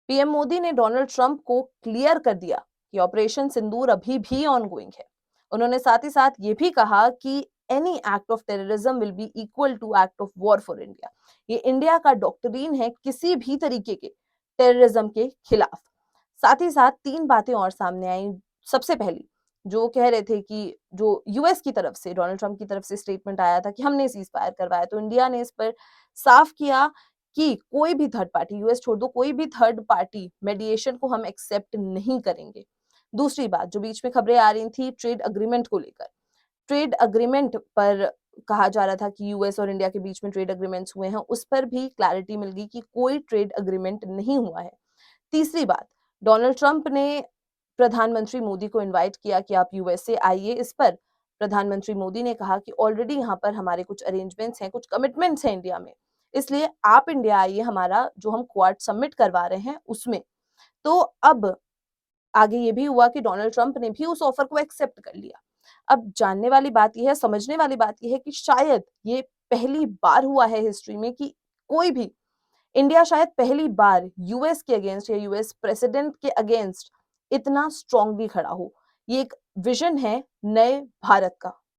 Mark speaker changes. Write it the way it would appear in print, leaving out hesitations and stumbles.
Speaker 1: PM Modi ने Donald Trump को clear कर दिया कि ऑपरेशन सिंदूर अभी भी ऑनगोइंग है। उन्होंने साथ ही साथ ये भी कहा कि any act of terrorism will be equal to act of war for India. ये इंडिया का डॉक्ट्रिन है किसी भी तरीके के टेररिज्म के खिलाफ। साथ ही साथ तीन बातें और सामने आई। सबसे पहली, जो कह रहे थे कि जो यूएस की तरफ से, डोनाल्ड ट्रंप की तरफ से स्टेटमेंट आया था कि हमने सीज फायर करवाया, तो इंडिया ने इस पर साफ किया कि कोई भी थर्ड पार्टी, यूएस छोड़ दो, कोई भी थर्ड पार्टी मेडिएशन को हम एक्सेप्ट नहीं करेंगे। दूसरी बात, जो बीच में खबरें आ रही थी ट्रेड अग्रीमेंट को लेकर, ट्रेड अग्रीमेंट पर कहा जा रहा था कि यूएस और इंडिया के बीच में ट्रेड अग्रीमेंट्स हुए हैं, उस पर भी क्लैरिटी मिल गई कि कोई ट्रेड अग्रीमेंट नहीं हुआ है। तीसरी बात, डोनाल्ड ट्रंप ने प्रधानमंत्री मोदी को इनवाइट किया कि आप यूएसए आइए। इस पर प्रधानमंत्री मोदी ने कहा कि ऑलरेडी यहाँ पर हमारे कुछ अरेंजमेंट्स हैं, कुछ कमिटमेंट्स हैं इंडिया में, इसलिए आप इंडिया आइए, हमारा जो हम क्वाड सबमिट करवा रहे हैं उसमें। तो अब आगे ये भी हुआ कि डोनाल्ड ट्रंप ने भी उस ऑफर को एक्सेप्ट कर लिया। अब जानने वाली बात ये है, समझने वाली बात ये है कि शायद ये पहली बार हुआ है हिस्ट्री में कि कोई भी, इंडिया शायद पहली बार यूएस के अगेंस्ट या यूएस प्रेसिडेंट के अगेंस्ट इतना स्ट्रांगली खड़ा हो। ये एक विजन है नए भारत का।